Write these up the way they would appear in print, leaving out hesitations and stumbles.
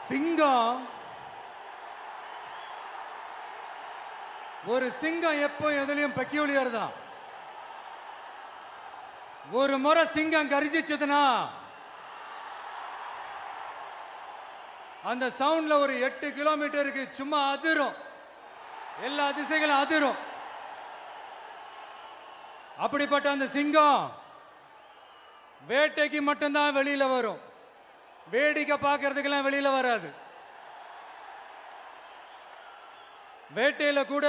சிங்கம் ஒரு சிங்கம் எப்போ எதுலயும் பெக்யூலியர் தான். ஒரு முறை சிங்கம் கரிச்சிச்சதுன்னா அந்த சவுண்ட்ல ஒரு 8 கிலோமீட்டருக்கு சும்மா அதிரும், எல்லா திசைகளும் அதிரும். அப்படிப்பட்ட அந்த சிங்கம் வேட்டைக்கு மட்டும்தான் வெளியில வரும், வேடிக்கை பார்க்கறதுக்கெல்லாம் வெளியில வராது. வேட்டையில கூட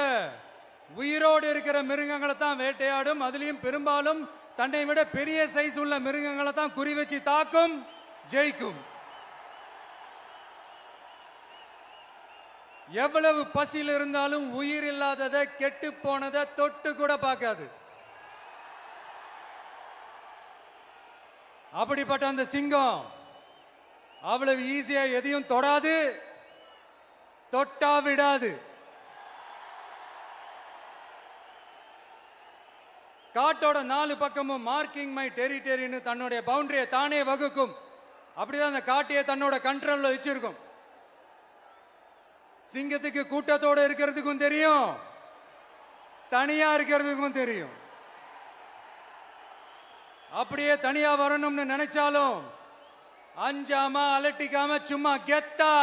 உயிரோடு இருக்கிற மிருகங்களை தான் வேட்டையாடும். அதுலயும் பெரும்பாலும் தன்னை விட பெரிய சைஸ் உள்ள மிருகங்களை தான் குறி வச்சு தாக்கும், ஜெயிக்கும். எவ்வளவு பசியில் இருந்தாலும் உயிர் இல்லாததை, கெட்டு போனதை தொட்டு கூட பார்க்காது. அப்படிப்பட்ட அந்த சிங்கம் அவ்வளவு ஈஸியா எதையும் தொடாது, தொட்டா விடாது. காட்டோட 4 பக்கமும் மார்க்கிங் மை டெரிட்டரின்னு தன்னுடைய பவுண்டரியை தானே வகுக்கும். அப்படிதான் அந்த காட்டையை தன்னோட கண்ட்ரோல்ல வச்சிருக்கும். சிங்கத்துக்கு கூட்டத்தோட இருக்கிறதுக்கும் தெரியும், தனியா இருக்கிறதுக்கும் தெரியும். அப்படியே தனியா வரணும்னு நினைச்சாலும் அஞ்சாம அலட்டிக்காம சும்மா கெத்தா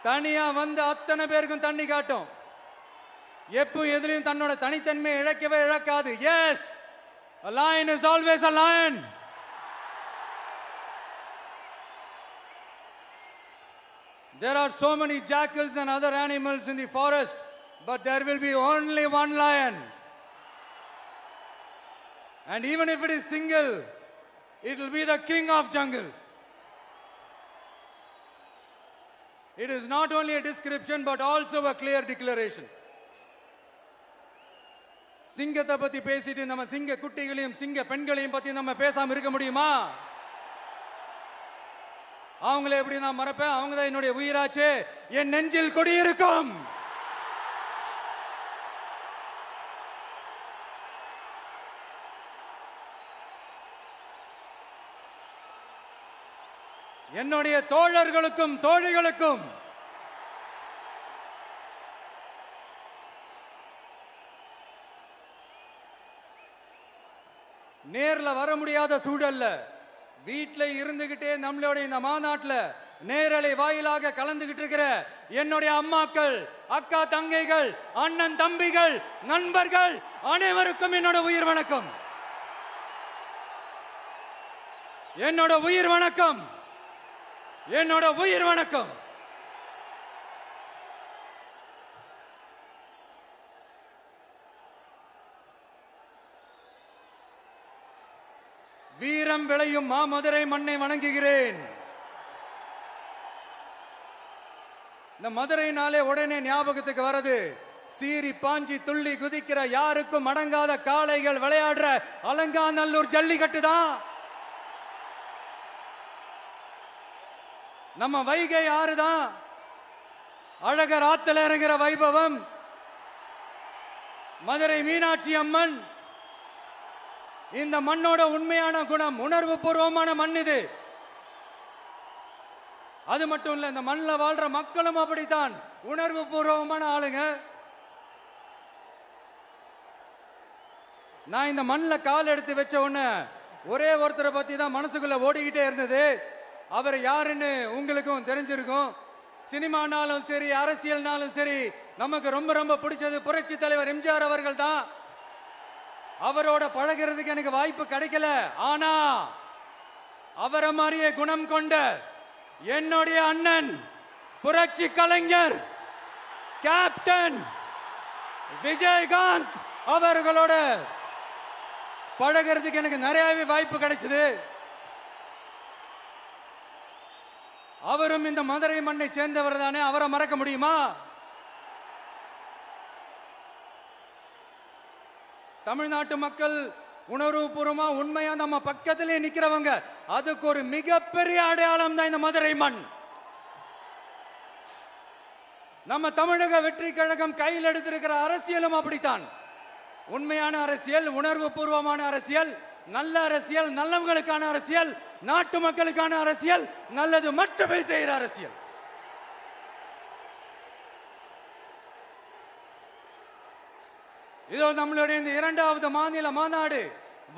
தனியா வந்து அத்தனை பேருக்கும் தண்ணி காட்டும். எப்போ எதிலையும் தன்னோட தனித்தன்மையை இழக்கவே இழக்காது. Yes, a lion is always a lion. There are so many jackals and other animals in the forest, but there will be only one lion. And even if it is single, it will be the king of jungle. It is not only a description but also a clear declaration. சிங்கத்தை பத்தி பேசிட்டு நம்ம சிங்க குட்டிகளையும் சிங்க பெண்களையும் பத்தி நம்ம பேசாம இருக்க முடியுமா? அவங்கள எப்படி நான் மறப்பேன்? அவங்க தான் என்னுடைய உயிராச்சே. என் நெஞ்சில் குடியிருக்கும். என்னுடைய தோழர்களுக்கும் தோழிகளுக்கும் நேர்ல வர முடியாத சூழல்ல வீட்டில் இருந்துகிட்டே நம்மளோட இந்த மாநாட்டில் நேரலை வாயிலாக கலந்துகிட்டு இருக்கிற என்னுடைய அம்மாக்கள், அக்கா தங்கைகள், அண்ணன் தம்பிகள், நண்பர்கள் அனைவருக்கும் என்னோட உயிர் வணக்கம். என்னோட உயிர் வணக்கம். என்னோட உயிர் வணக்கம். வீரம் விளையும் மாமதுரை மண்ணை வணங்குகிறேன். இந்த மதுரைனாலே உடனே ஞாபகத்துக்கு வரது சீறி பாஞ்சி துள்ளி குதிக்கிற யாருக்கும் அடங்காத காளைகள் விளையாடுற அலங்காநல்லூர் ஜல்லிக்கட்டு தான். நம்ம வைகை ஆறுதான். அழகர் ஆத்துல இறங்குற வைபவம். மதுரை மீனாட்சி அம்மன். இந்த மண்ணோட உண்மையான குணம் உணர்வு பூர்வமான மண் இது. அது மட்டும் இல்ல, இந்த மண்ணில் வாழ்ற மக்களும் அப்படித்தான் உணர்வு பூர்வமான ஆளுங்க. நான் இந்த மண்ணில் கால் எடுத்து வச்ச உடனே ஒரே ஒருத்தரை பத்தி தான் மனசுக்குள்ள ஓடிக்கிட்டே இருந்தது. அவர் யாருன்னு உங்களுக்கும் தெரிஞ்சிருக்கும். சினிமானாலும் சரி, அரசியல்னாலும் சரி, நமக்கு ரொம்ப ரொம்ப பிடிச்சது புரட்சி தலைவர் எம்ஜிஆர் அவர்கள் தான். அவரோட பழகிறதுக்கு எனக்கு வாய்ப்பு கிடைக்கல. ஆனா அவரை மாதிரியே குணம் கொண்ட என்னுடைய அண்ணன் புரட்சி கலைஞர் கேப்டன் விஜயகாந்த் அவர்களோட பழகிறதுக்கு எனக்கு நிறையவே வாய்ப்பு கிடைச்சது. அவரும் இந்த மதுரை மண்ணை சேர்ந்தவர் தானே, அவரை மறக்க முடியுமா? தமிழ்நாட்டு மக்கள் உணர்வுபூர்வமா உண்மையா நம்ம பக்கத்திலே நிக்கிறவங்க. அதுக்கு ஒரு மிகப்பெரிய அடையாளம் தான் இந்த மதுரை மண். நம்ம தமிழக வெற்றி கழகம் கையில் எடுத்திருக்கிற அரசியலும் அப்படித்தான். உண்மையான அரசியல், உணர்வு பூர்வமான அரசியல், நல்ல அரசியல், நல்லவங்களுக்கான அரசியல், நாட்டு மக்களுக்கான அரசியல், நல்லது மட்டுமே செய்கிற அரசியல். இதோ நம்மளுடைய இந்த இரண்டாவது மாநில மாநாடு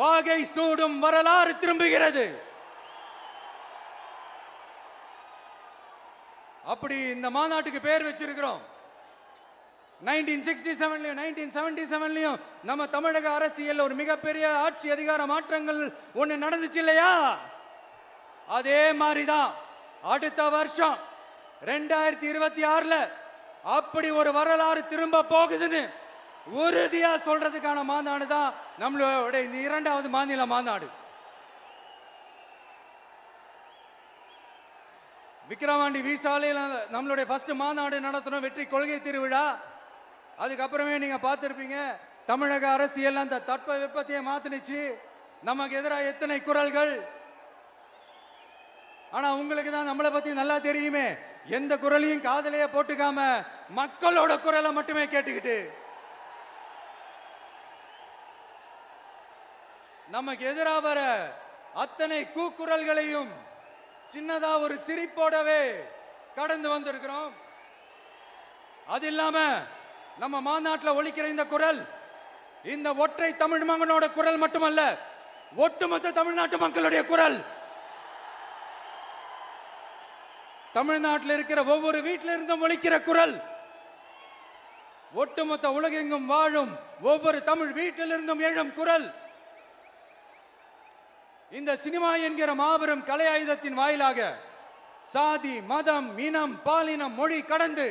வாகை சூடும் வரலாறு திரும்புகிறது. அப்படி இந்த மாநாட்டுக்கு பேர் வச்சிருக்கிறோம். 1967லயும் 1977லயும் நம்ம தமிழக அரசியல் ஒரு மிகப்பெரிய ஆட்சி அதிகார மாற்றங்கள் ஒண்ணு நடந்துச்சு இல்லையா? அதே மாதிரிதான் அடுத்த வருஷம் 2026ல அப்படி ஒரு வரலாறு திரும்ப போகுதுன்னு உறுதியா சொல்றதுக்கான மாநாடு தான் நம்மளோட இந்த இரண்டாவது மாநில மாநாடு. விக்கிரவாண்டி வீசாலையில் நம்மளுடைய ஃபர்ஸ்ட் மாநாடு நடத்தணும், வெற்றி கொள்கை திருவிழா. அதுக்கப்புறமே நீங்க பார்த்திருப்பீங்க, தமிழக அரசியல் அந்த தட்ப வெப்பத்தையே மாத்தினுச்சு. நமக்கு எதிராக எத்தனை குரல்கள். ஆனா உங்களுக்கு தான் நம்மளை பத்தி நல்லா தெரியுமே, எந்த குரலையும் காதலையே போட்டுக்காம மக்களோட குரலை மட்டுமே கேட்டுக்கிட்டு நமக்கு எதிராக வர அத்தனை கூக்குரல்களையும் சின்னதா ஒரு சிரிப்போடவே கடந்து வந்திருக்கிறோம். அது இல்லாம நம்ம மாநாட்டில் ஒலிக்கிற இந்த குரல் இந்த ஒற்றை தமிழ் மகனோட குரல் மட்டுமல்ல, ஒட்டுமொத்த தமிழ்நாட்டு மக்களுடைய குரல். தமிழ்நாட்டில் இருக்கிற ஒவ்வொரு வீட்டில இருந்தும் ஒலிக்கிற குரல், ஒட்டுமொத்த உலகெங்கும் வாழும் ஒவ்வொரு தமிழ் வீட்டிலிருந்தும் எழும் குரல். இந்த சினிமா என்கிற மாபெரும் கலை ஆயுதத்தின் வாயிலாக சாதி, மதம், இனம், பாலினம், மொழி கடந்து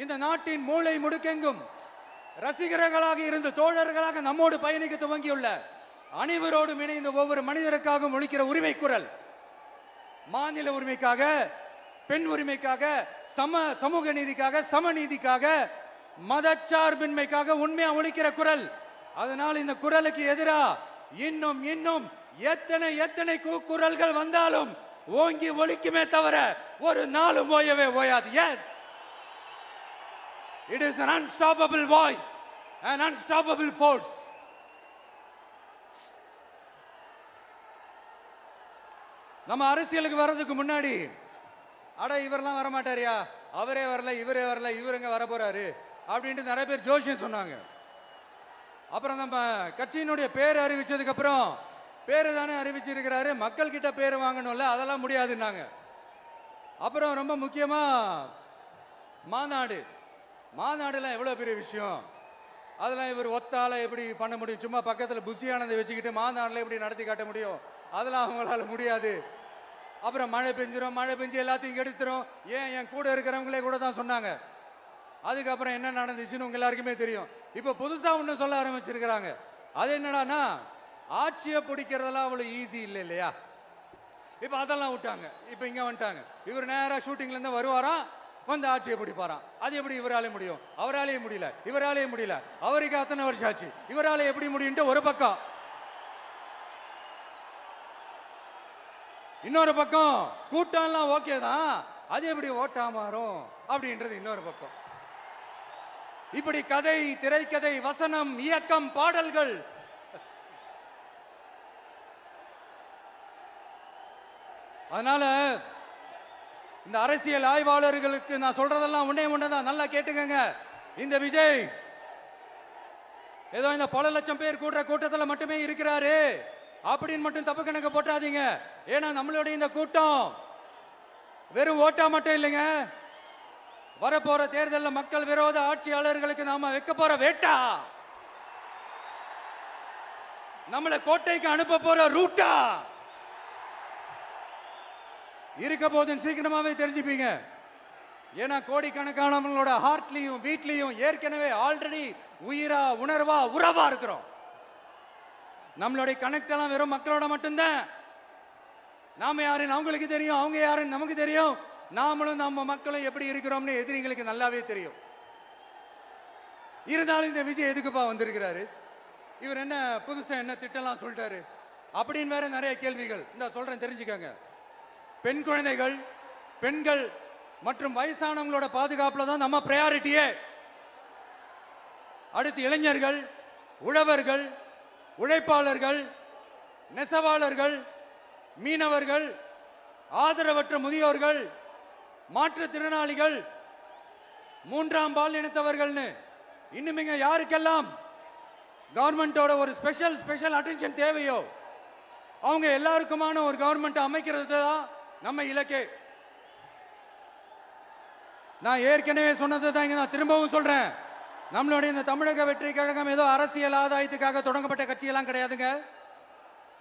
இந்த நாட்டின் மூளை முடுக்கெங்கும் ரசிகர்களாக இருந்து தோழர்களாக நம்மோடு பயணிக்க துவங்கியுள்ள அனைவரோடும் இணைந்த ஒவ்வொரு மனிதருக்காகவும் ஒலிக்கிற உரிமை குரல். மாநில உரிமைக்காக, பெண் உரிமைக்காக, சமூக நீதிக்காக, சமநீதிக்காக, மதச்சார்பின்மைக்காக உண்மையா ஒலிக்கிற குரல். அதனால் இந்த குரலுக்கு எதிராக இன்னும் இன்னும் எத்தனை எத்தனை குரல்கள் வந்தாலும் ஓங்கி ஒலிக்குமே தவிர ஒரு நாளும் ஓயவே ஓயாது. Yes, it is an unstoppable voice, an unstoppable force. நம்ம அரசியலுக்கு வர்றதுக்கு முன்னாடி அட இவரெல்லாம் வர மாட்டாரியா, அவரே வரல, இவரே வரல, இவருங்க வர போறாரு அப்படின்ட்டு நிறைய பேர் ஜோசியம் சொன்னாங்க. அப்புறம் நம்ம கட்சியினுடைய பேர் அறிவிச்சதுக்கு அப்புறம் பேரு தானே அறிவிச்சிருக்கிறாரு, மக்கள் கிட்ட பேர் வாங்கணும்ல, அதெல்லாம் முடியாதுன்னாங்க. அப்புறம் ரொம்ப முக்கியமா மாநாடுலாம் எவ்வளவு பெரிய விஷயம், அதெல்லாம் இவர் ஒத்தால எப்படி பண்ண முடியும், சும்மா பக்கத்தில் புஷியானதை வச்சுக்கிட்டு மாநாடுல எப்படி நடத்தி காட்ட முடியும், அதெல்லாம் அவங்களால முடியாது. அப்புறம் மழை பெஞ்சு எல்லாத்தையும் கெடுத்துரும். ஏன் என் கூட இருக்கிறவங்களே கூட தான் சொன்னாங்க. அதுக்கப்புறம் என்ன நடந்துச்சுன்னு உங்க எல்லாருக்குமே தெரியும். இப்ப புதுசா ஒண்ணு சொல்ல ஆரம்பிச்சிருக்கிறாங்க. அது என்னடானா, ஆட்சியை பிடிக்கிறதெல்லாம் அவ்வளவு ஈஸி இல்லை இல்லையா. இப்ப அதெல்லாம் விட்டாங்க, இப்ப இங்க வந்துட்டாங்க. இவர் நேரா ஷூட்டிங்ல இருந்து வருவாராம், வந்து ஆட்சியை பிடிப்பாராம். அது எப்படி இவராலே முடியும், அவராலேயே முடியல, இவராலேயே முடியல, அவருக்கு அத்தனை வருஷம் ஆச்சு, இவராலே எப்படி முடியும் ஒரு பக்கம். இன்னொரு பக்கம் கூட்டம்லாம் ஓகே தான், அது எப்படி ஓட்டா மாறும் அப்படின்றது இன்னொரு பக்கம். இப்படி கதை, திரைக்கதை, வசனம், இயக்கம், பாடல்கள், அதனால இந்த அரசியல் ஆய்வாளர்களுக்கு நான் சொல்றதெல்லாம் ஒன்னேதான், நல்லா கேட்டுக்கங்க. இந்த விஜய் ஏதோ இந்த பல லட்சம் பேர் கூடுற கூட்டத்தில் மட்டுமே இருக்கிறாரு அப்படின்னு மட்டும் தப்பு கணக்கு போட்டாதீங்க. ஏன்னா நம்மளுடைய இந்த கூட்டம் வெறும் ஓட்டா மட்டும் இல்லைங்க, வரப்போற தேர்தலில் மக்கள் விரோத ஆட்சியாளர்களுக்கு நாம வைக்க போற வேட்டா, நம்மளை கோட்டைக்கு அனுப்ப போற ரூட்டா இருக்க போதுன்னு சீக்கிரமாவே தெரிஞ்சுப்பீங்க. ஏன்னா கோடிக்கணக்கானவங்களோட ஹார்ட்லயும் வீட்லயும் ஏற்கனவே ஆல்ரெடி உயிரா, உணர்வா, உறவா இருக்கிறோம். நம்மளுடைய கனெக்ட் எல்லாம் வெறும் மக்களோட மட்டும்தான். நாம யாருன்னு அவங்களுக்கு தெரியும், அவங்க யாருன்னு நமக்கு தெரியும். நாமளும் நம்ம மக்களும் எப்படி இருக்கிறோம்னு எதிரிங்களுக்கு நல்லாவே தெரியும். இருந்தாலும் இந்த விஜய் எதுக்குப்பா வந்திருக்கிறாரு, இவர் என்ன புதுசா என்ன திட்டம்லாம் சொல்லிட்டாரு அப்படின்னு வேற நிறைய கேள்விகள். இந்த சொல்றேன் தெரிஞ்சுக்கங்க. பெண் குழந்தைகள், பெண்கள் மற்றும் வயசானவங்களோட பாதுகாப்புல தான் நம்ம பிரையாரிட்டியே. அடுத்து இளைஞர்கள், உழவர்கள், உழைப்பாளர்கள், நெசவாளர்கள், மீனவர்கள், ஆதரவற்ற முதியோர்கள், மாற்றுத்திறனாளிகள், மூன்றாம் பால் இனத்தவர்கள்னு இன்னும் இங்க யாருக்கெல்லாம் கவர்மெண்டோட ஒரு ஸ்பெஷல் அட்டென்ஷன் தேவையோ அவங்க எல்லாருக்குமான ஒரு கவர்மெண்ட் அமைக்கிறது தான் நம்ம இலக்கே. நான் ஏற்கனவே சொன்னதை தான் இங்க நான் திரும்பவும் சொல்றேன். நம்மளுடைய இந்த தமிழக வெற்றி கழகம் ஏதோ அரசியல் ஆதாயத்துக்காக தொடங்கப்பட்ட கட்சியெல்லாம் கிடையாதுங்க.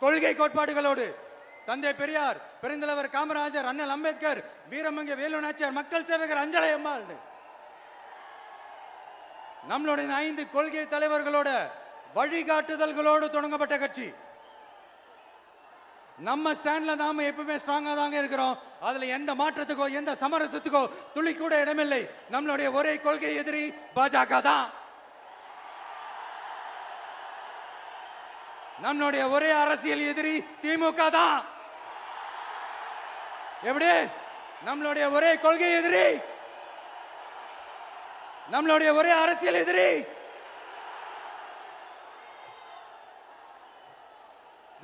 கொள்கை கோட்பாடுகளோடு தந்தை பெரியார், பெருந்தலைவர் காமராஜர், அண்ணல் அம்பேத்கர், வீரமங்க வேலு நாச்சியார், மக்கள் சேவகர் அஞ்சலை அம்மாள், நம்மளுடைய 5 கொள்கை தலைவர்களோட வழிகாட்டுதல்களோடு தொடங்கப்பட்ட கட்சி. நம்ம ஸ்டாண்ட்ல நாம எப்பவுமே ஸ்ட்ராங்கா தாங்க இருக்கிறோம். அதுல எந்த மாற்றத்துக்கோ எந்த சமரசத்துக்கோ துளி கூட இடமில்லை. நம்மளுடைய ஒரே கொள்கை எதிரி பாஜக தான். நம்மளுடைய ஒரே அரசியல் எதிரி திமுக தான். எப்படி? நம்மளுடைய ஒரே கொள்கை எதிரி, நம்மளுடைய ஒரே அரசியல் எதிரி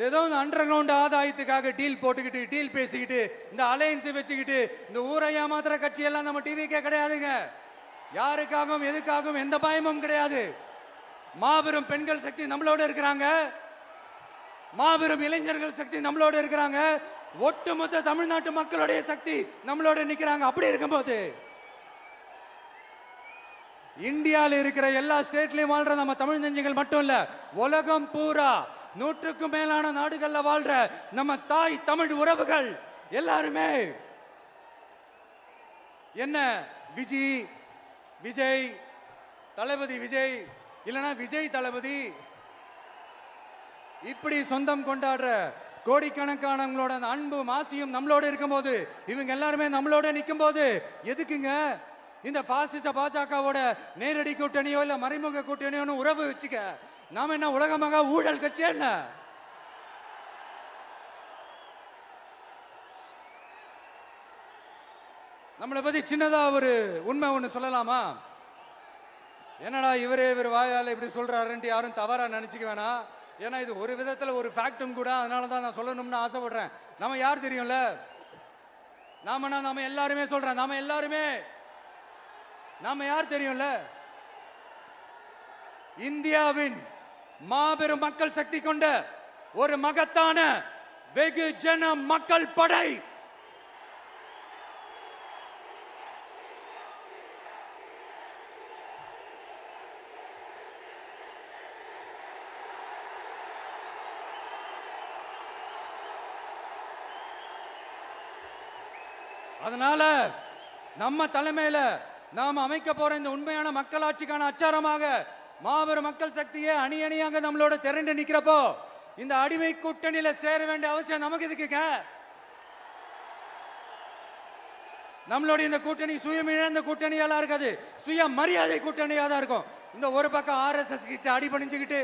ஏதோ அண்டர் கிரவுண்ட் ஆதாயத்துக்காக டீல் போட்டுக்கிட்டு டீல் பேசிக்கிட்டு இந்த அலையன்ஸ் வச்சுக்கிட்டு இந்த ஊரை ஏமாத்துற கட்சி எல்லாம் நம்ம டிவிக்கே கிடையாதுங்க. யாருக்காகவும் எதுக்காகவும் எந்த பயமும் கிடையாது. மாபெரும் பெண்கள் சக்தி நம்மளோட இருக்கிறாங்க, மாபெரும் இளைஞர்கள் சக்தி நம்மளோட இருக்கிறாங்க, ஒட்டுமொத்த தமிழ்நாட்டு மக்களுடைய சக்தி நம்மளோட நிக்கிறாங்க. அப்படி இருக்கும்போது இந்தியாவில் இருக்கிற எல்லா ஸ்டேட்லயும் வாழ்ற நம்ம தமிழ் நெஞ்சங்கள் மட்டும் இல்ல, உலகம் பூரா 100க்கும் மேலான நாடுகள்ல வாழ்ற நம்ம தாய் தமிழ் உறவுகள் எல்லாருமே என்ன விஜய் தளபதி விஜய் இல்லனா விஜய் தளபதி இப்படி சொந்தம் கொண்டாடுற கோடிக்கணக்கானவங்களோட அன்பு மாசியும் நம்மளோட இருக்கும்போது, இவங்க எல்லாருமே நம்மளோட நிற்கும் போது எதுக்குங்க இந்த பாசிச பாஜகவோட நேரடி கூட்டணியோ இல்ல மறைமுக கூட்டணியோன்னு உறவு வச்சுக்க? நாம என்ன உலகமாக ஊழல் கட்சி என்ன? நம்மளை பத்தி சின்னதா ஒரு உண்மை ஒண்ணு சொல்லலாமா? என்னடா இவர் வாயால இப்படி சொல்றாருன்ட்டு யாரும் தவறா நினைச்சுக்க வேணாம். ஏன்னா இது ஒரு விதத்துல ஒரு ஃபேக்டும் கூட. அதனாலதான் நான் சொல்லணும்னு ஆசைப்படுறேன். நம்ம யார் தெரியும்ல? நாம எல்லாருமே சொல்றேன். நாம யார் தெரியும்ல? இந்தியாவின் மாபெரும் மக்கள் சக்தி கொண்ட ஒரு மகத்தான வெகுஜன மக்கள் படை. அதனால நம்ம தலைமையில நாம் அமைக்க போற இந்த உண்மையான மக்களாட்சிக்கான அச்சாரமாக மாபெரும் மக்கள் சக்தியே அணி அணியாக நம்மளோட திரண்டு நிக்கிறப்போ இந்த அடிமை கூட்டணியில சேர வேண்டிய அவசியம் நமக்கு எதுக்குங்க? நம்மளுடைய இந்த கூட்டணி சுயமிழந்த கூட்டணியெல்லாம் இருக்காது, சுய மரியாதை கூட்டணியா தான் இருக்கும். இந்த ஒரு பக்கம் RSS கிட்ட அடிபணிஞ்சுக்கிட்டு,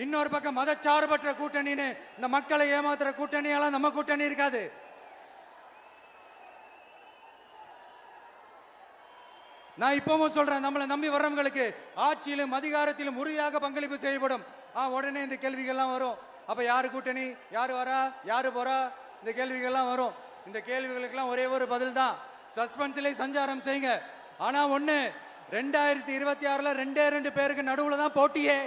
இன்னொரு பக்கம் மதச்சார்பற்ற கூட்டணின்னு இந்த மக்களை ஏமாத்துற கூட்டணியெல்லாம் நம்ம கூட்டணி இருக்காது. நான் இப்பவும் சொல்றேன், நம்மளை நம்பி வர்றவங்களுக்கு ஆட்சியிலும் அதிகாரத்திலும் உறுதியாக பங்களிப்பு செய்யப்படும். உடனே இந்த கேள்விகள்லாம் வரும். அப்ப யாரு கூட்டணி, யாரு வரா, யாரு போறா, இந்த கேள்விகள்லாம் வரும். இந்த கேள்விகளுக்கெல்லாம் ஒரே ஒரு பதில் தான், சஸ்பென்ஸ்ல சஞ்சாரம் செய்யுங்க. ஆனா ஒண்ணு, 2026ல 2 பேருக்கு நடுவுல தான் போட்டியே.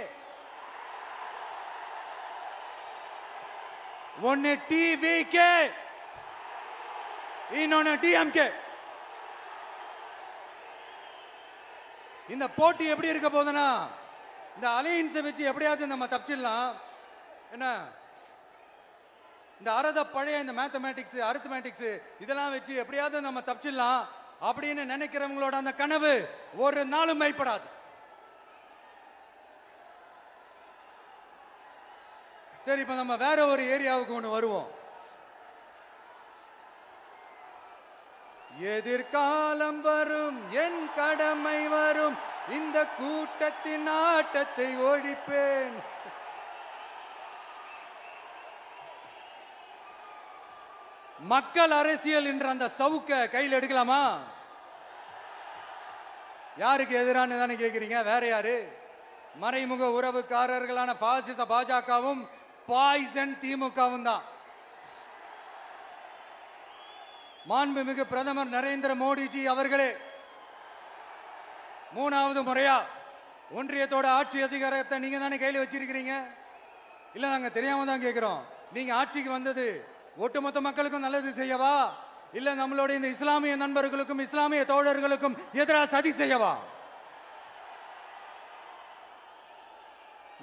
ஒன்னு TVK, இன்னொன்னு DMK. இந்த போட்டி எப்படி இருக்க போதுன்னா, இந்த அலையன்ஸை வச்சு எப்படியாவது நம்ம தப்பிச்சிடலாம். என்ன இந்த பழைய இந்த மேத்தமேட்டிக்ஸ் அரித்மேட்டிக்ஸ் இதெல்லாம் வச்சு எப்படியாவது நம்ம தப்பிச்சிடலாம் அப்படின்னு நினைக்கிறவங்களோட அந்த கனவு ஒரு நாளும் மைப்படாது. சரி, இப்ப நம்ம வேற ஒரு ஏரியாவுக்கு ஒன்று வருவோம். எதிர்காலம் வரும், என் கடமை வரும், இந்த கூட்டத்தின் ஆட்டத்தை ஒழிப்பேன். மக்கள் அரசியல் என்ற அந்த சவுக்க கையில் எடுக்கலாமா? யாருக்கு எதிரான தானே கேட்கிறீங்க? வேற யாரு? மறைமுக உறவுக்காரர்களான பாசிச பாஜகவும் பாய்சன் திமுகவும் தான். மாண்புமிகு பிரதமர் நரேந்திர மோடிஜி அவர்களே 3வது முறையா ஒன்றியத்தோட ஆட்சி அதிகாரத்தை நீங்க தானே கையில் வச்சிருக்கிறீங்க. இல்ல நாங்க தெரியாம தான் கேட்கிறோம். நீங்க ஆட்சிக்கு வந்தது ஒட்டுமொத்த மக்களுக்கும் நல்லது செய்யவா, இல்ல நம்மளுடைய இந்த இஸ்லாமிய நண்பர்களுக்கும் இஸ்லாமிய தோழர்களுக்கும் எதிராக சதி செய்யவா?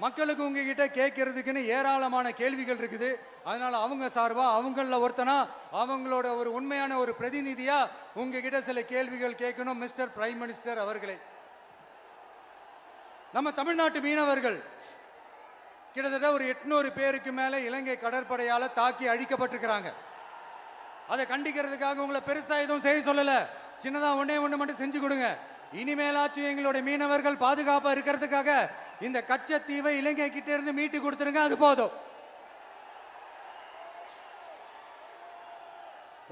மக்களுக்கு உங்ககிட்ட கேட்கறதுக்குன்னு ஏராளமான கேள்விகள் இருக்குது. அதனால அவங்க சார்பா அவங்கள ஒருத்தனா அவங்களோட ஒரு உண்மையான ஒரு பிரதிநிதியா உங்ககிட்ட சில கேள்விகள் கேட்கணும். மிஸ்டர் பிரைம் மினிஸ்டர் அவர்களே, நம்ம தமிழ்நாட்டு மீனவர்கள் கிட்டத்தட்ட ஒரு 800 பேருக்கு மேல இலங்கை கடற்படையால தாக்கி அழிக்கப்பட்டிருக்கிறாங்க. அதை கண்டிக்கிறதுக்காக உங்களை பெருசா எதுவும் செய்ய சொல்லல, சின்னதா ஒண்ணு மட்டும் செஞ்சு கொடுங்க. இனிமேலாச்சும் எங்களுடைய மீனவர்கள் பாதுகாப்பா இருக்கிறதுக்காக இந்த கச்சத்தீவை இலங்கை கிட்ட இருந்து மீட்டு கொடுத்துருங்க, அது போதும்.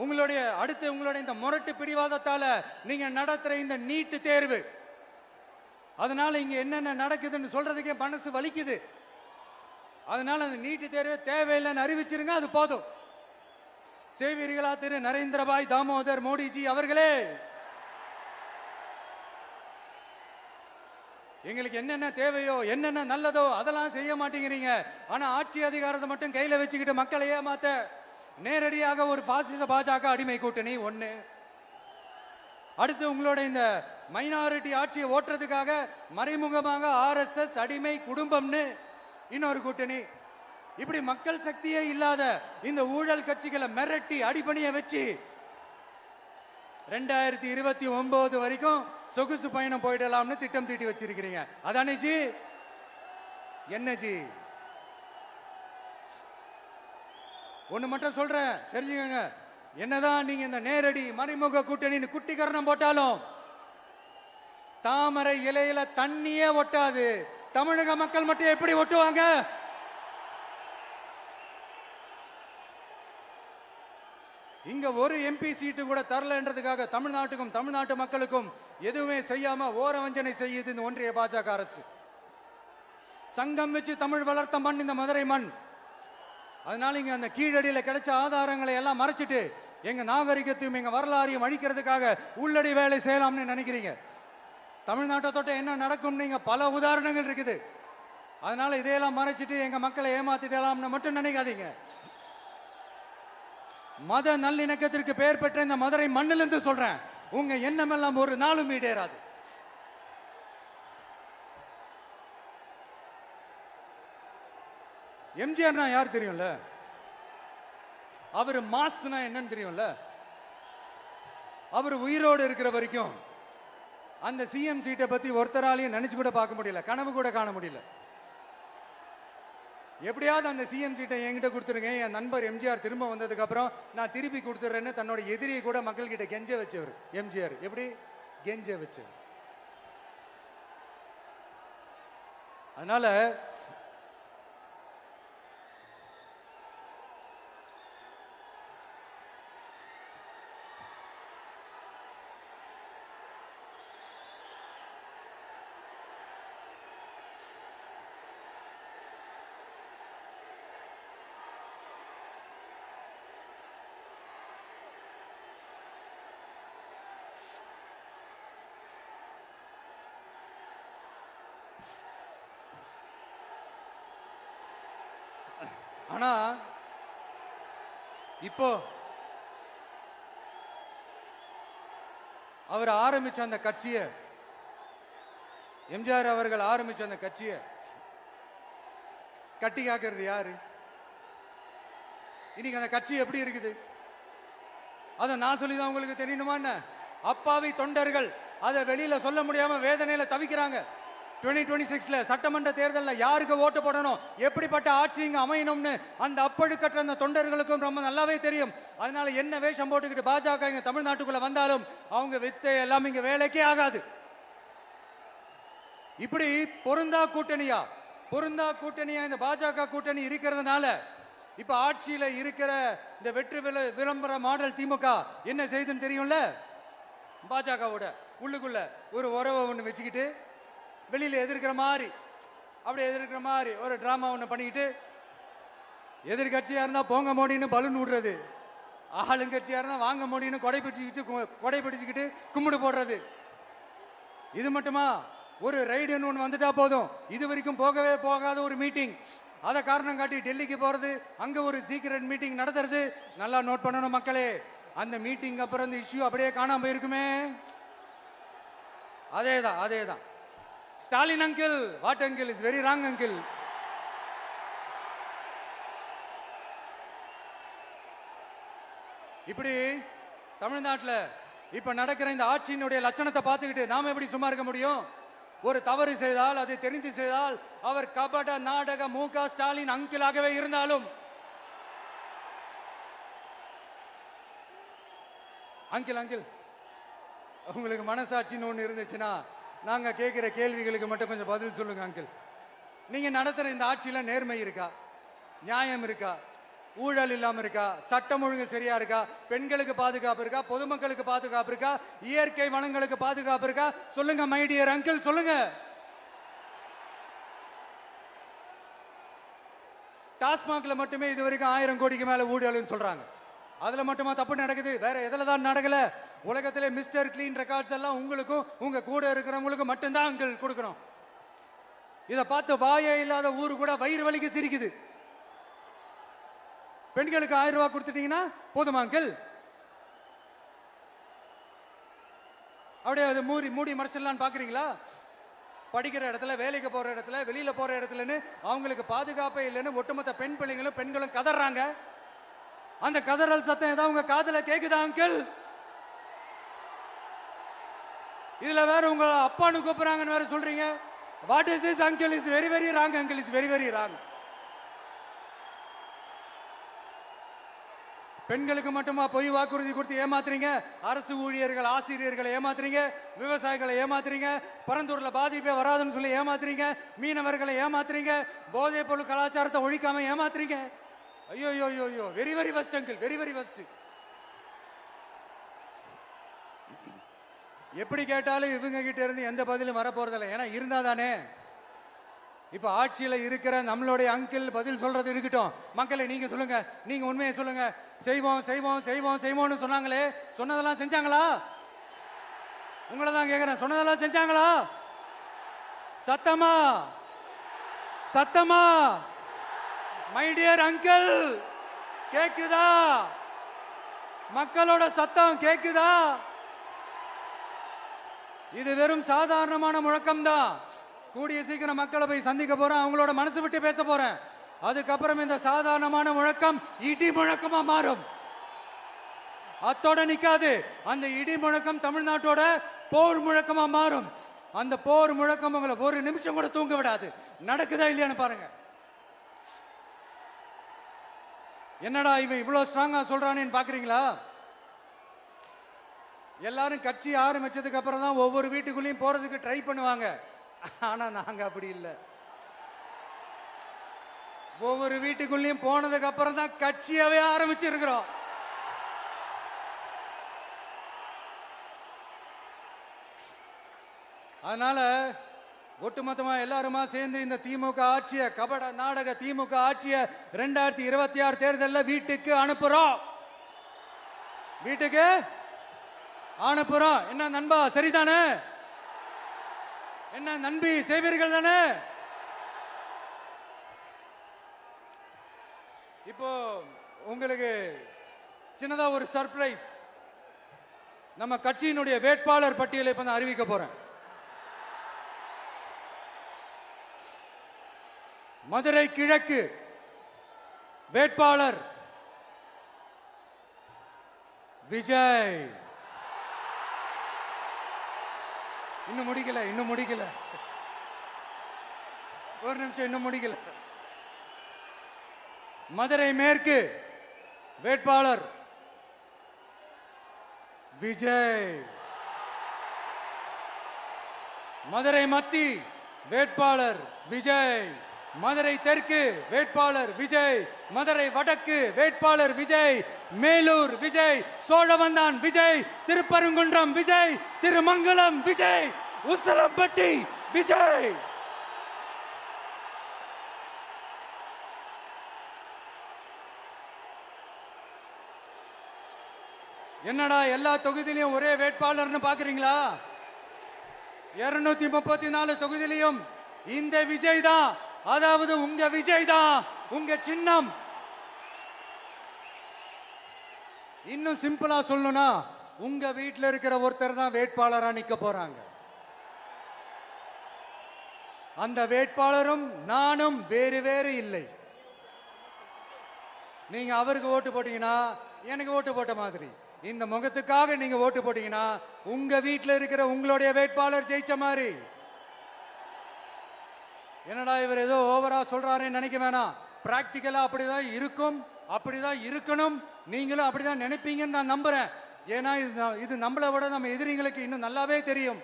உங்களுடைய இந்த முரட்டு பிடிவாதத்தால நீங்க நடத்துற இந்த நீட்டு தேர்வு, அதனால இங்க என்னென்ன நடக்குதுன்னு சொல்றதுக்கே மனசு வலிக்குது. அதனால அந்த நீட்டு தேர்வு தேவையில்லைன்னு அறிவிச்சிருங்க, அது போதும். செய்வீர்களா திரு நரேந்திரபாய் தாமோதர் மோடிஜி அவர்களே? எங்களுக்கு என்னென்ன தேவையோ என்னென்ன நல்லதோ அதெல்லாம் செய்ய மாட்டேங்கிறீங்க. ஆனா ஆட்சி அதிகாரத்தை மட்டும் கையில வச்சுக்கிட்டு மக்களை ஏமாத்த நேரடியாக ஒரு பாசிச பாஜக அடிமை கூட்டணி ஒண்ணு. அடுத்து உங்களோட இந்த மைனாரிட்டி ஆட்சியை ஓட்டுறதுக்காக மறைமுகமாக RSS அடிமை குடும்பம்னு இன்னொரு கூட்டணி. இப்படி மக்கள் சக்தியே இல்லாத இந்த ஊழல் கட்சிகளை மிரட்டி அடிபணிய வச்சு 2029 வரைக்கும் சொகுசு பயணம் போயிடலாம்னு திட்டம் தீட்டி வச்சிருக்கிறீங்க. அதானே ஜி? என்ன ஜி? ஒண்ணு மட்டும் சொல்றேன், தெரிஞ்சுக்கங்க. என்னதான் நீங்க இந்த நேரடி மறைமுக கூட்டணின்னு குட்டிகரணம் போட்டாலும் தாமரை இலையில தண்ணியே ஒட்டாது. தமிழக மக்கள் மட்டும் எப்படி ஒட்டுவாங்க? இங்க ஒரு MP சீட்டு கூட தரலன்றதுக்காக தமிழ்நாட்டுக்கும் தமிழ்நாட்டு மக்களுக்கும் எதுவுமே செய்யாம ஓரவஞ்சனை செய்யுது இந்த ஒன்றிய பாஜக அரசு. சங்கம் வச்சு தமிழ் வளர்த்த மண் இந்த மதுரை மண். அதனால இங்க அந்த கீழடியில கிடைச்ச ஆதாரங்களை எல்லாம் மறைச்சிட்டு எங்க நாகரிகத்தையும் எங்க வரலாறையும் அழிக்கிறதுக்காக உள்ளடி வேலை செய்யலாம்னு நினைக்கிறீங்க. தமிழ்நாட்டை தொட்ட என்ன நடக்கும் நீங்க பல உதாரணங்கள் இருக்குது. அதனால இதையெல்லாம் மறைச்சிட்டு எங்க மக்களை ஏமாத்திடலாம்னு மட்டும் நினைக்காதீங்க. மத நல்லிணக்கத்திற்கு பெயர் பெற்ற இந்த மதுரை மண்ணிலிருந்து சொல்றேன், உங்க எண்ணம் எல்லாம் ஒரு நாளும் ஈடேறாது. எம்ஜிஆர்னா யார் தெரியும்ல? அவர் மாஸ்னா என்னன்னு தெரியும்ல? அவர் உயிரோடு இருக்கிற வரைக்கும் அந்த CM சீட்டை பத்தி ஒருத்தராலையும் நினைச்சு கூட பார்க்க முடியல, கனவு கூட காண முடியல. எப்படியாவது அந்த CM சீட்டை என்கிட்ட கொடுத்துருங்க, என் நண்பர் எம்ஜிஆர் திரும்ப வந்ததுக்கு அப்புறம் நான் திருப்பி கொடுத்துறேன்னு தன்னோட எதிரியை கூட மக்கள் கிட்ட கெஞ்ச வச்சவர் எம்ஜிஆர். எப்படி கெஞ்ச வச்சவர்? அதனால ஆனா இப்போ அவர் ஆரம்பிச்ச அந்த கட்சியை, எம்ஜிஆர் அவர்கள் ஆரம்பிச்ச அந்த கட்சியை கட்டி காக்கிறது யாரு? இன்னைக்கு அந்த கட்சி எப்படி இருக்குது? அதை நான் சொல்லிதான் உங்களுக்கு தெரியணுமா? அப்பாவி தொண்டர்கள் அதை வெளியில சொல்ல முடியாம வேதனையில தவிக்கிறாங்க. 2026 சட்டமன்ற தேர்தலில் யாருக்கு ஓட்டு போடணும், எப்படிப்பட்ட ஆட்சி இங்க அமையணும்னு அந்த அப்பழுக்கற்ற அந்த தொண்டர்களுக்கும் ரொம்ப நல்லாவே தெரியும். அதனால என்ன வேஷம் போட்டுக்கிட்டு பாஜக இங்க தமிழ்நாட்டுக்குள்ள வந்தாலும் அவங்க வித்தை எல்லாம் இங்க வேலைக்கே ஆகாது. இப்படி பொருந்தா கூட்டணியா இந்த பாஜக கூட்டணி இருக்கிறதுனால இப்ப ஆட்சியில இருக்கிற இந்த வெற்றி விளம்பர மாடல் திமுக என்ன செய்யுதுன்னு தெரியும்ல? பாஜகவோட உள்ளுக்குள்ள ஒரு உறவை ஒன்று வச்சுக்கிட்டு வெளியில எதிர்க்கிற மாதிரி ஒரு டிராமா ஒன்று பண்ணிக்கிட்டு எதிர்கட்சியா இருந்தா போங்க மோடின்னு பலூன் விடுறது, ஆளுங்கட்சியா இருந்தா வாங்க மோடின்னு கொடை பிடிச்சுக்கிட்டு கும்பிடு போடுறது. இது மட்டுமா? ஒரு ரைடுன்னு ஒன்று வந்துட்டா போதும், இது வரைக்கும் போகவே போகாத ஒரு மீட்டிங், அதை காரணம் காட்டி டெல்லிக்கு போறது, அங்க ஒரு சீக்கிரட் மீட்டிங் நடத்துறது. நல்லா நோட் பண்ணணும் மக்களே, அந்த மீட்டிங் அப்புறம் இந்த இஷ்யூ அப்படியே காணாம போயிருக்குமே. அதேதான் Stalin uncle, what uncle is very wrong uncle. இப்படி தமிழ்நாட்டில் இப்ப நடக்கிற இந்த ஆட்சியினுடைய லட்சணத்தை பார்த்துக்கிட்டு நாம எப்படி சும்மா இருக்க முடியும்? ஒரு தவறு செய்தால், அதை தெரிந்து செய்தால், அவர் கபட நாடக மு.க. ஸ்டாலின் அங்கிளாகவே இருந்தாலும், அங்கிள் உங்களுக்கு மனசாட்சின்னு ஒன்று இருந்துச்சுன்னா நாங்க கேட்கிற கேள்விகளுக்கு மட்டும் கொஞ்சம் பதில் சொல்லுங்க அங்கிள். நீங்க நடத்துற இந்த ஆட்சியில நேர்மை இருக்கா? நியாயம் இருக்கா? ஊழல் இல்லாம இருக்கா? சட்டம் ஒழுங்கு சரியா இருக்கா? பெண்களுக்கு பாதுகாப்பு இருக்கா? பொதுமக்களுக்கு பாதுகாப்பு இருக்கா? இயற்கை வளங்களுக்கு பாதுகாப்பு இருக்கா? சொல்லுங்க மை டியர் அங்கிள், சொல்லுங்க. டாஸ்மாக்ல மட்டுமே இது வரைக்கும் 1000 கோடிக்கு மேல ஊழல்னு சொல்றாங்க. அதுல மட்டுமா தப்பு நடக்குது? வேற எதுல தான் நடக்கல? உலகத்திலே மிஸ்டர் கிளீன் ரெக்கார்ட்ஸ் எல்லாம் உங்களுக்கும் உங்க கூட இருக்கிறவங்களுக்கும் மட்டும்தான் அங்கிள் கொடுக்கணும். இதை பார்த்து வாயே இல்லாத ஊரு கூட வயிறு வலிக்கு சிரிக்குது. பெண்களுக்கு 1000 ரூபாய் கொடுத்துட்டீங்கன்னா போதுமா அங்கிள்? அப்படியே அதை மூடி மறைச்சிடலான்னு பாக்குறீங்களா? படிக்கிற இடத்துல, வேலைக்கு போற இடத்துல, வெளியில போற இடத்துலன்னு அவங்களுக்கு பாதுகாப்பே இல்லைன்னு ஒட்டுமொத்த பெண்களும் கதறாங்க. அந்த கதறல் சத்தம் ஏதாவது உங்க காதுல கேக்குதா அங்கிள்? இதுல வேற உங்க அப்பான்னு கூப்பிடுறாங்கன்னு வேற சொல்றீங்க. What is this uncle? Is very very wrong uncle, is very very wrong. பெண்களுக்கு மட்டுமா பொய் வாக்குறுதி கொடுத்து ஏமாத்துறீங்க? அரசு ஊழியர்கள், ஆசிரியர்களை ஏமாத்துறீங்க, விவசாயிகளை ஏமாத்துறீங்க, பரந்தூர்ல பாதிப்பே வராதுன்னு சொல்லி ஏமாத்துறீங்க, மீனவர்களை ஏமாத்துறீங்க, போதைப் பொருள் கலாச்சாரத்தை ஒழிக்காம ஏமாத்துறீங்க. ஐயோ ஐயோ ஐயோ, very very வஸ்ட் uncle, very very வஸ்ட். எப்படி கேட்டாலும் இவங்க கிட்ட இருந்து எந்த பதிலும் வரப்போறதில்லை. ஏன்னா இருந்தா தானே. இப்ப ஆட்சியில இருக்கிற நம்மளுடைய அங்கிள் பதில் சொல்றது இருக்கட்டும். மக்களை நீங்க சொல்லுங்க, நீங்க உண்மையை சொல்லுங்க. செய்வோம் செய்வோம் செய்வோம் செய்வோம்னு சொன்னாங்களே, சொன்னதெல்லாம் செஞ்சாங்களா? உங்களை தான் கேட்கிறேன், சொன்னதெல்லாம் செஞ்சாங்களா? சத்தமா சத்தமா மை டியர் அங்கிள், கேக்குதா? மக்களோட சத்தம் கேக்குதா? இது வெறும் சாதாரணமான முழக்கம் தான். கூடிய சீக்கிரம் மக்களை போய் சந்திக்க போறேன், அவங்களோட மனசு விட்டு பேச போறேன். அதுக்கப்புறம் இந்த சாதாரணமான முழக்கம் இடி முழக்கமா மாறும். அத்தோட நிக்காது. அந்த இடி முழக்கம் தமிழ்நாட்டோட போர் முழக்கமா மாறும். அந்த போர் முழக்கம் உங்களை ஒரு நிமிஷம் கூட தூங்க விடாது. நடக்குதா இல்லையான்னு பாருங்க. என்னடா இவன் இவ்வளவு ஸ்ட்ராங்கா சொல்றானேன்னு பாக்குறீங்களா? எல்லாரும் கட்சி ஆரம்பிச்சதுக்கு அப்புறம் தான் ஒவ்வொரு வீட்டுக்குள்ளேயும் போறதுக்கு ட்ரை பண்ணுவாங்க. ஆனா நாங்க அப்படி இல்லை. ஒவ்வொரு வீட்டுக்குள்ளேயும் போனதுக்கு அப்புறம் தான் கட்சியாவே ஆரம்பிச்சிருக்கிறோம். அதனால ஒட்டுமொத்தமா எல்லாருமா சேர்ந்து இந்த திமுக ஆட்சிய, கபட நாடக திமுக ஆட்சிய 2026 தேர்தலில் வீட்டுக்கு அனுப்புறோம். வீட்டுக்கு அனுப்புறோம். என்ன நண்பா, சரிதானே? என்ன நண்பி, செய்வீர்கள் தானே? இப்போ உங்களுக்கு சின்னதா ஒரு சர்ப்ரைஸ். நம்ம கட்சியினுடைய வேட்பாளர் பட்டியலை இப்ப நான் அறிவிக்க போறேன். மதுரை கிழக்கு வேட்பாளர் விஜய். இன்னும் முடிக்கல. ஒரு நிமிஷம், இன்னும் முடிக்கல. மதுரை மேற்கு வேட்பாளர் விஜய். மதுரை மத்தி வேட்பாளர் விஜய். மதுரை தெற்கு வேட்பாளர் விஜய். மதுரை வடக்கு வேட்பாளர் விஜய். மேலூர் விஜய். சோழவந்தான் விஜய். திருப்பரங்குன்றம் விஜய். திருமங்கலம் விஜய். உசிலம்பட்டி விஜய். என்னடா எல்லா தொகுதியிலையும் ஒரே வேட்பாளர்னு பாக்குறீங்களா? 234 தொகுதியிலையும் இந்த விஜய் தான், அதாவது உங்க விஜய் தான் உங்க சின்னம். இன்னும் சிம்பிளா சொல்லணும்னா உங்க வீட்டில் இருக்கிற ஒருத்தர் தான் வேட்பாளரா நிக்க போறாங்க. அந்த வேட்பாளரும் நானும் வேறு வேறு இல்லை. நீங்க அவருக்கு ஓட்டு போட்டீங்கன்னா எனக்கு ஓட்டு போட்ட மாதிரி, இந்த முகத்துக்காக நீங்க ஓட்டு போட்டீங்கன்னா உங்க வீட்டில் இருக்கிற உங்களுடைய வேட்பாளர் ஜெயிச்ச மாதிரி. என்னடா இவர் ஏதோ ஓவரா சொல்றாருன்னு நினைக்க வேணாம். பிராக்டிக்கலா அப்படிதான் இருக்கும், அப்படிதான் இருக்கணும். நீங்களும் அப்படிதான் நினைப்பீங்கன்னு நான் நம்புறேன். ஏன்னா இது நம்மளை விட நம்ம எதிரிங்களுக்கு இன்னும் நல்லாவே தெரியும்.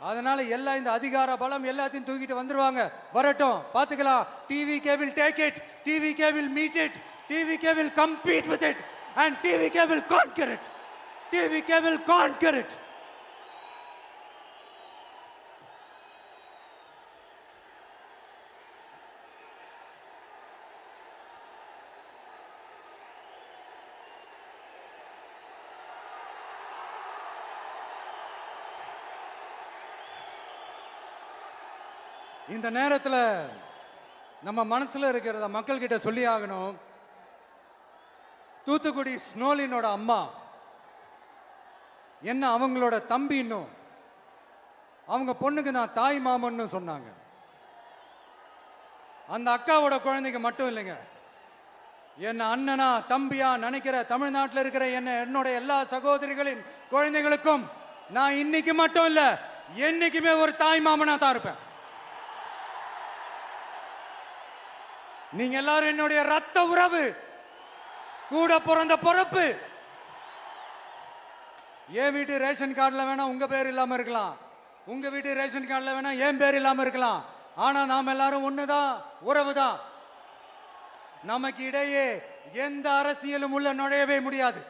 அதனால எல்லாம் இந்த அதிகார பலம் எல்லாத்தையும் தூக்கிட்டு வந்துருவாங்க. வரட்டும், பாத்துக்கலாம். TVK will take it, TVK will meet it, TVK will compete with it and TVK will conquer it, TVK will conquer it. இந்த நேரத்தில் நம்ம மனசுல இருக்கிறத மக்கள் கிட்ட சொல்லி ஆகணும். தூத்துக்குடி ஸ்னோலினோட அம்மா என்ன அவங்களோட தம்பி, இன்னும் அவங்க பொண்ணுக்கு நான் தாய் மாமன்னு சொன்னாங்க. அந்த அக்காவோட குழந்தைக்கு மட்டும் இல்லைங்க, என்ன அண்ணனா தம்பியா நினைக்கிற தமிழ்நாட்டில் இருக்கிற என்னோட எல்லா சகோதரிகளின் குழந்தைகளுக்கும் நான் இன்னைக்கு மட்டும் இல்ல, என்னைக்குமே ஒரு தாய் மாமனா தான் இருப்பேன். நீங்க எல்லாரும் என்னுடைய ரத்த உறவு, கூட பிறந்த பொறுப்பு. என் வீட்டு ரேஷன் கார்டுல வேணா உங்க பேர் இல்லாம இருக்கலாம், உங்க வீட்டு ரேஷன் கார்டுல வேணா என் பேர் இல்லாம இருக்கலாம். ஆனா நாம் எல்லாரும் ஒண்ணுதான், உறவுதான். நமக்கு இடையே எந்த அரசியலும் உள்ள நுழையவே முடியாது.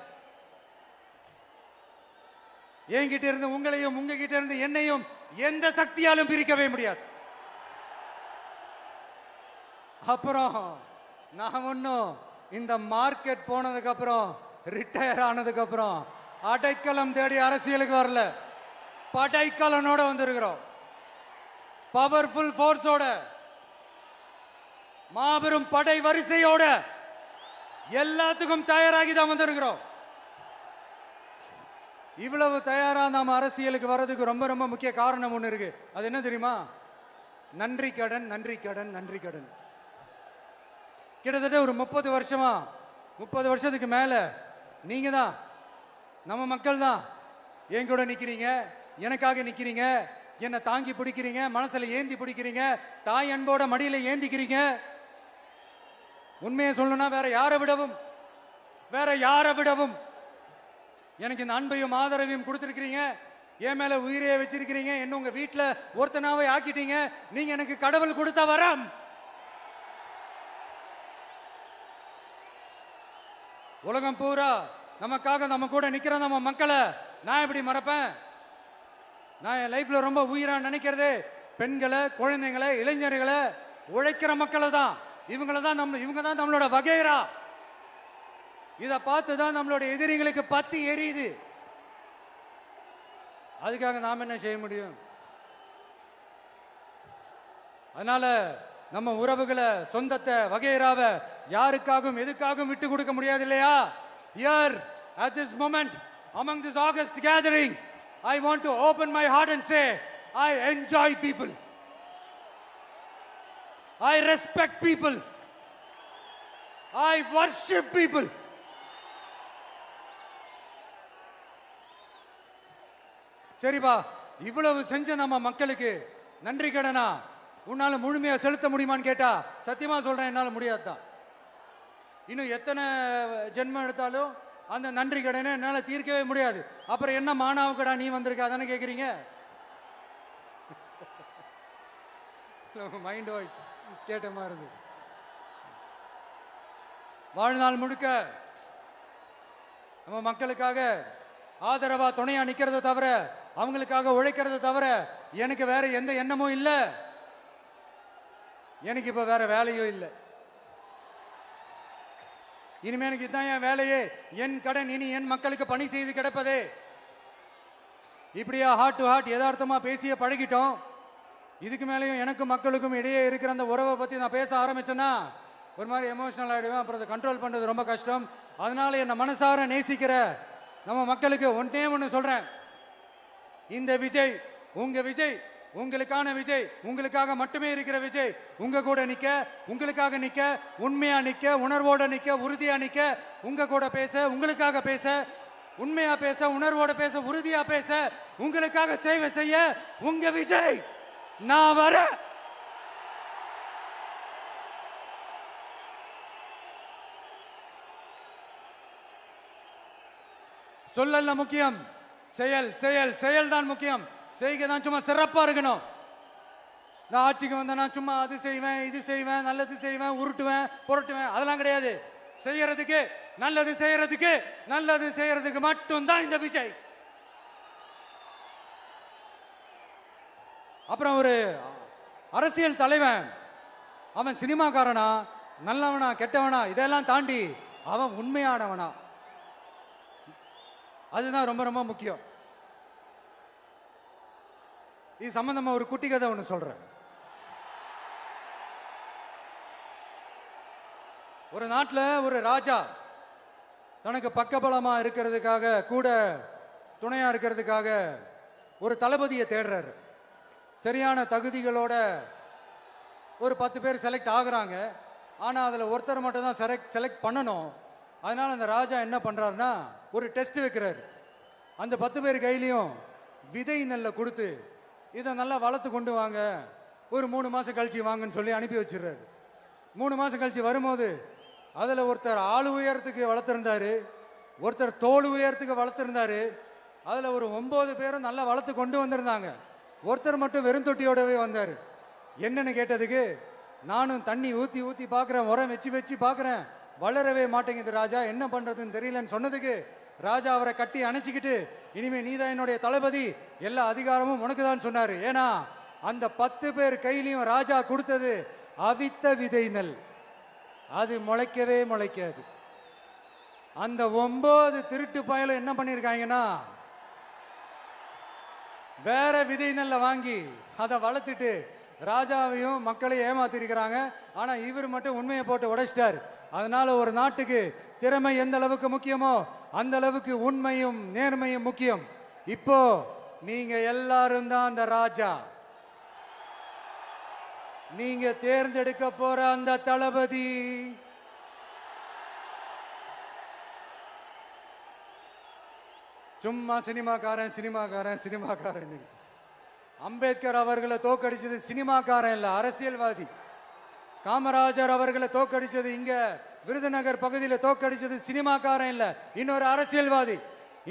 என்கிட்ட இருந்து உங்களையும் உங்ககிட்ட இருந்து என்னையும் எந்த சக்தியாலும் பிரிக்கவே முடியாது. அப்புறம் நான் ஒன்னும் இந்த மார்க்கெட் போனதுக்கு அப்புறம், ரிட்டையர் ஆனதுக்கு அப்புறம் அடைக்கலம் தேடி அரசியலுக்கு வரல, படைக்கலனோட வந்திருக்கிறோம். பவர்ஃபுல் ஃபோர்ஸோட, மாபெரும் படை வரிசையோட, எல்லாத்துக்கும் தயாராகி தான் வந்திருக்கிறோம். இவ்வளவு தயாரா நாம அரசியலுக்கு வர்றதுக்கு ரொம்ப ரொம்ப முக்கிய காரணம் ஒண்ணு இருக்கு. அது என்ன தெரியுமா? நன்றி கடன், நன்றி கடன், நன்றி கடன். கிட்டத்தட்ட ஒரு 30 வருஷமா, 30 வருஷத்துக்கு மேல நீங்க தான், நம்ம மக்கள் தான் என் கூட நிக்கிறீங்க, எனக்காக நிக்கிறீங்க, என்னை தாங்கி பிடிக்கிறீங்க, மனசுல ஏந்தி பிடிக்கிறீங்க, தாய் அன்போட மடியில ஏந்திக்கிறீங்க. உண்மையை சொல்லணும்னா வேற யாரை விடவும் எனக்கு இந்த அன்பையும் ஆதரவையும் கொடுத்திருக்கிறீங்க. என் மேல உயிரையே வச்சிருக்கிறீங்க. என்ன உங்க வீட்டுல ஒருத்தனாவே ஆக்கிட்டீங்க. நீங்க எனக்கு கடவுள் கொடுத்த வரம். உலகம் பூரா நமக்காக நம்ம கூட நிக்கிற நம்ம மக்களை நான் எப்படி மறப்பேன்? நான் என் லைஃப்ல ரொம்ப உயிரா நினைக்கிறதே பெண்களை, குழந்தைங்களை, இளைஞர்களை, உழைக்கிற மக்களை தான். இவங்க தான் நம்மளோட வகைரா. இதை பார்த்து தான் நம்மளோட எதிரிகளுக்கு பத்தி எரியுது. அதுக்காக நாம் என்ன செய்ய முடியும்? அதனால நம்ம உறவுகளை, சொந்தத்தை, வகைராவை யாருக்காகவும் எதுக்காகவும் விட்டு கொடுக்க முடியாது இல்லையா? Here at this moment among this August gathering, I want to open my heart and say I enjoy people, I respect people, I worship people. சரிப்பா, இவ்வளவு செஞ்ச நம்ம மக்களுக்கு நன்றி கடனா உன்னால முழுமையா செலுத்த முடியுமான்னு கேட்டா சத்தியமா சொல்றேன், என்னால முடியாதுதான். இன்னும் எத்தனை ஜென்மம் எடுத்தாலும் அந்த நன்றி கடனை என்னால தீர்க்கவே முடியாது. அப்புறம் என்ன மானாவுக்கடா நீ வந்திருக்க அதானே கேக்குறீங்க? மைண்ட் வாய்ஸ் கேட்ட மாதிரி இருந்து. வாழ்நாள் முழுக்க நம்ம மக்களுக்காக ஆதரவா துணையா நிக்கிறத தவிர, அவங்களுக்காக உழைக்கிறத தவிர எனக்கு வேற எந்த எண்ணமும் இல்லை. எனக்கு இப்ப வேற வேலையும் இல்லை. இனிமே எனக்கு இதுதான் என் வேலையே, என் கடன் இனி என் மக்களுக்கு பணி செய்து கிடப்பதே. இப்படியா ஹார்ட் டு ஹார்ட் யதார்த்தமா பேசிய பழகிட்டோம். இதுக்கு மேலேயும் எனக்கும் மக்களுக்கும் இடையே இருக்கிற அந்த உறவை பத்தி நான் பேச ஆரம்பிச்சேன்னா ஒரு மாதிரி எமோஷனல் ஆகிடுவேன். அப்புறம் அதை கண்ட்ரோல் பண்ணுறது ரொம்ப கஷ்டம். அதனால என்னை மனசார நேசிக்கிற நம்ம மக்களுக்கு ஒன்றே ஒன்று சொல்றேன். இந்த விஜய் உங்க விஜய், உங்களுக்கான விஜய், உங்களுக்காக மட்டுமே இருக்கிற விஜய். உங்க கூட நிக்க, உங்களுக்காக நிக்க, உண்மையா நிக்க, உணர்வோட நிக்க, உறுதியா நிக்க, உங்க கூட பேச, உங்களுக்காக பேச, உண்மையா பேச, உணர்வோட பேச, உறுதியா பேச, உங்களுக்காக சேவை செய்ய உங்க விஜய் நான் வர. சொல்லல முக்கியம், செயல் செயல் செயல் தான் முக்கியம். செய்கை தான் சும்மா சிறப்பா இருக்கணும். நான் ஆட்சிக்கு வந்தேன்னா சும்மா அது செய்வேன், இது செய்வேன், நல்லது செய்வேன், உருட்டுவேன், புரட்டுவேன், அதெல்லாம் கிடையாது. செய்யறதுக்கு, நல்லது செய்யறதுக்கு, நல்லது செய்யறதுக்கு மட்டும்தான் இந்த விஜய். அப்புறம் ஒரு அரசியல் தலைவன் அவன் சினிமாக்காரனா, நல்லவனா, கெட்டவனா, இதெல்லாம் தாண்டி அவன் உண்மையானவனா, அதுதான் ரொம்ப ரொம்ப முக்கியம். இது சம்பந்தமா ஒரு குட்டி கதை ஒன்று சொல்றேன். ஒரு நாட்டில் ஒரு ராஜா தனக்கு பக்கபலமா இருக்கிறதுக்காக, கூட துணையா இருக்கிறதுக்காக ஒரு தளபதியை தேடுறாரு. சரியான தகுதிகளோட ஒரு 10 பேர் செலக்ட் ஆகுறாங்க. ஆனால் அதில் ஒருத்தர் மட்டும் தான் செலக்ட் பண்ணணும். அதனால அந்த ராஜா என்ன பண்றாருன்னா ஒரு டெஸ்ட் வைக்கிறாரு. அந்த 10 பேர் கையிலையும் விதை நெல்லை கொடுத்து இதை நல்லா வளர்த்து கொண்டு வாங்க, ஒரு 3 மாசம் கழிச்சு வாங்கன்னு சொல்லி அனுப்பி வச்சிடுறாரு. 3 மாசம் கழிச்சு வரும்போது அதில் ஒருத்தர் ஆளு உயரத்துக்கு வளர்த்துருந்தாரு, ஒருத்தர் தோல் உயரத்துக்கு வளர்த்துருந்தாரு. அதில் ஒரு 9 பேரும் நல்லா வளர்த்து கொண்டு வந்திருந்தாங்க. ஒருத்தர் மட்டும் வெறும் தொட்டியோடவே வந்தார். என்னன்னு கேட்டதுக்கு, நானும் தண்ணி ஊற்றி ஊற்றி பார்க்குறேன், உரம் வச்சு வச்சு பார்க்குறேன், வளரவே மாட்டேங்குது ராஜா, என்ன பண்ணுறதுன்னு தெரியலன்னு சொன்னதுக்கு ராஜா அவரை கட்டி அணைச்சிக்கிட்டு, இனிமே நீதான் என்னுடைய தளபதி, எல்லா அதிகாரமும் உனக்கு தான் சொன்னார். ஏன்னா அந்த 10 பேர் கையிலையும் ராஜா கொடுத்தது அவித்த விதை நெல், அது முளைக்கவே முளைக்காது. அந்த 9 திருட்டு பயலும் என்ன பண்ணியிருக்காங்கன்னா வேற விதை நெல்லை வாங்கி அதை வளர்த்துட்டு ராஜாவையும் மக்களையும் ஏமாத்திருக்கிறாங்க. ஆனா இவர் மட்டும் உண்மையை போட்டு உடைச்சிட்டார். அதனால ஒரு நாட்டுக்கு திறமை எந்த அளவுக்கு முக்கியமோ அந்த அளவுக்கு உண்மையும் நேர்மையும் முக்கியம். இப்போ நீங்க எல்லாரும் தான் அந்த ராஜா. நீங்க தேர்ந்தெடுக்க போற அந்த தளபதி சும்மா சினிமாக்காரன் சினிமாக்காரன் சினிமாக்காரன். அம்பேத்கர் அவர்களை தோக்கடிச்சது சினிமாக்காரன் இல்ல, அரசியல்வாதி. காமராஜர் அவர்களை தோக்கடிச்சது, இங்க விருதுநகர் பகுதியில் தோக்கடிச்சது சினிமாக்காரன் இல்ல, இன்னொரு அரசியல்வாதி.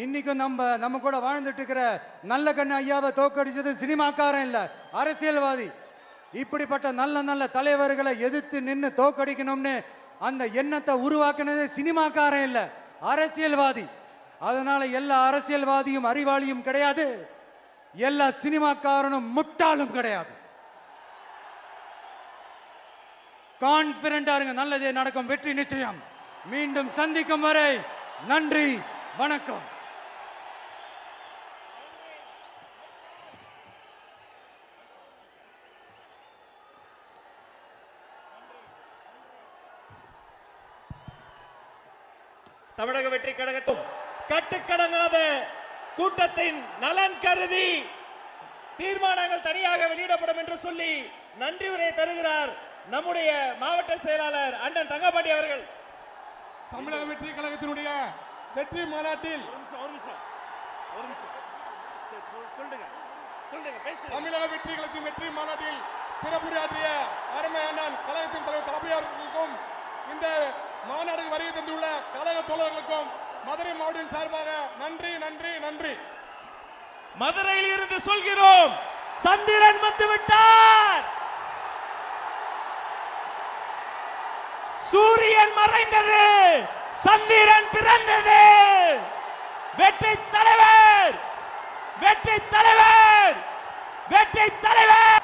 இன்னைக்கும் நம்ம கூட வாழ்ந்துட்டு இருக்கிற நல்ல கண்ணு ஐயாவை தோக்கடிச்சது சினிமாக்காரன் இல்ல, அரசியல்வாதி. இப்படிப்பட்ட நல்ல நல்ல தலைவர்களை எதிர்த்து நின்று தோக்கடிக்கணும்னு அந்த எண்ணத்தை உருவாக்குனது சினிமாக்காரன் இல்ல, அரசியல்வாதி. அதனால எல்லா அரசியல்வாதியும் அறிவாளியும் கிடையாது, எல்லா சினிமாக்காரனும் முட்டாளும் கிடையாது. கான்பிடண்டா இருங்க, நல்லதே நடக்கும், வெற்றி நிச்சயம். மீண்டும் சந்திக்கும் வரை நன்றி, வணக்கம். தமிழக வெற்றி கழகத்தும் கட்டுக்கடங்காத கூட்டத்தின் நலன் கருதி தீர்மானங்கள் தனியாக வெளியிடப்படும் என்று சொல்லி நன்றி உரை தருகிறார் நம்முடைய மாவட்ட செயலாளர் அண்ணன் தங்கபாண்டி அவர்கள். தமிழக வெற்றி கழகத்தினுடைய வெற்றி மாநாட்டில் தமிழக வெற்றி கழகத்தின் வெற்றி மாநாட்டில் சிறப்புரையாற்றிய அருமை அண்ணன் கழகத்தின் தலைவர் தளபதியாளர்களுக்கும் இந்த மாநாடு வருகை தந்துள்ள கழக தோழர்களுக்கும் மதுரை மாவட்டத்தின் சார்பாக நன்றி நன்றி நன்றி. மதுரையில் இருந்து சொல்கிறோம், சந்திரன் வந்து விட்டார், சூரியன் மறைந்தது, சந்திரன் பிறந்தது. வெற்றி தலைவர், வெற்றி தலைவர், வெற்றி தலைவர்.